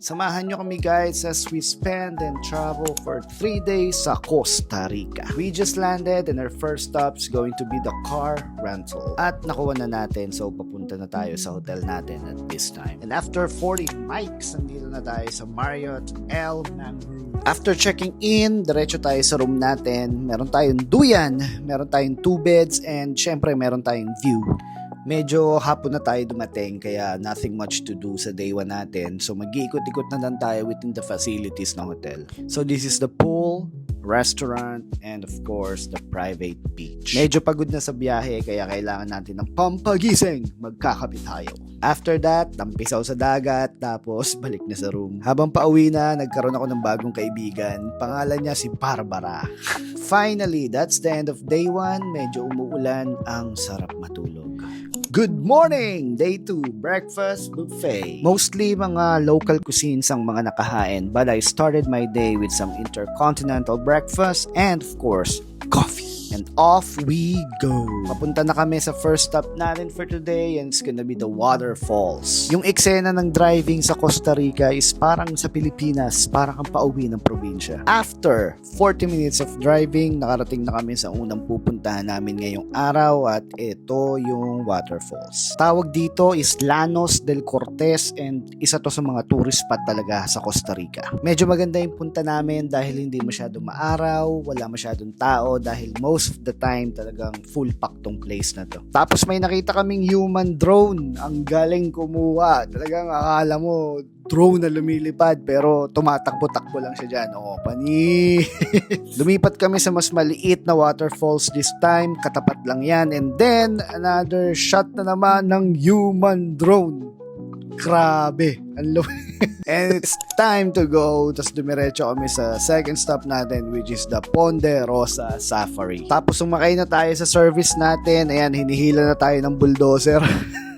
Samahan nyo kami guys as we spend and travel for 3 days sa Costa Rica. We just landed and our first stop is going to be the car rental. At nakuha na natin, so papunta na tayo sa hotel natin at this time. And after 40 mics, nandito na tayo sa Marriott El Mangrove. After checking in, diretso tayo sa room natin. Meron tayong duyan, meron tayong 2 beds, and syempre meron tayong view. Medyo hapon na tayo dumating kaya nothing much to do sa day 1 natin. So mag-iikot-ikot na lang tayo within the facilities ng hotel. So this is the pool, restaurant, and of course the private beach. Medyo pagod na sa biyahe kaya kailangan natin ng pampagising. Magkakapit tayo. After that, tampisaw sa dagat, tapos balik na sa room. Habang pauwi na, nagkaroon ako ng bagong kaibigan. Pangalan niya si Barbara. Finally, that's the end of day 1. Medyo umuulan, ang sarap matulog. Good morning! Day 2, breakfast buffet. Mostly mga local cuisines ang mga nakahain, but I started my day with some intercontinental breakfast and of course, coffee. And off we go. Papunta na kami sa first stop natin for today and it's gonna be the waterfalls. Yung eksena ng driving sa Costa Rica is parang sa Pilipinas, parang kang pauwi ng probinsya. After 40 minutes of driving, nakarating na kami sa unang pupuntahan namin ngayong araw at ito yung waterfalls. Tawag dito is Llanos del Cortez and isa to sa mga tourist spot talaga sa Costa Rica. Medyo maganda yung punta namin dahil hindi masyadong maaraw, wala masyadong tao dahil most of the time talagang full pack tong place na to. Tapos may nakita kaming human drone. Ang galing kumuha. Talagang akala mo drone na lumilipad pero tumatakbo-takbo lang siya dyan. Oo, pani. Lumipat kami sa mas maliit na waterfalls this time. Katapat lang yan. And then, another shot na naman ng human drone. Grabe. And it's time to go. Tapos dumiretso kami sa second stop natin which is the Ponde Rosa Safari. Tapos sumakay na tayo sa service natin. Ayan, hinihila na tayo ng bulldozer.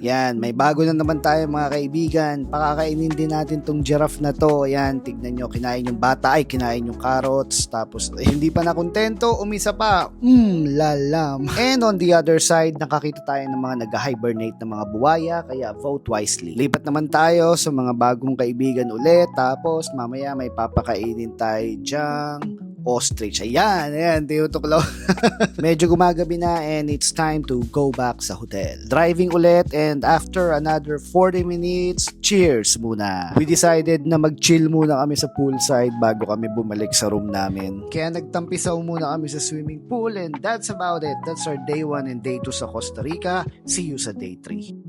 Yan, may bago na naman tayo mga kaibigan. Pakakainin din natin tong giraffe na to. Ayan, tignan nyo, kinain yung bata, ay kinain yung carrots. Tapos hindi pa nakontento, umisa pa. Lalam. And on the other side, nakakita tayo ng mga nag-hibernate na mga buwaya, kaya vote wisely. Lipat naman tayo sa mga bagong kaibigan ulit. Tapos mamaya may papakainin tayo dyang ostrich. Ayan, tinutuklaw. Medyo gumagabi na and it's time to go back sa hotel. Driving ulit and after another 40 minutes, cheers muna. We decided na mag-chill muna kami sa poolside bago kami bumalik sa room namin. Kaya nagtampisaw muna kami sa swimming pool and that's about it. That's our day 1 and day 2 sa Costa Rica. See you sa day 3.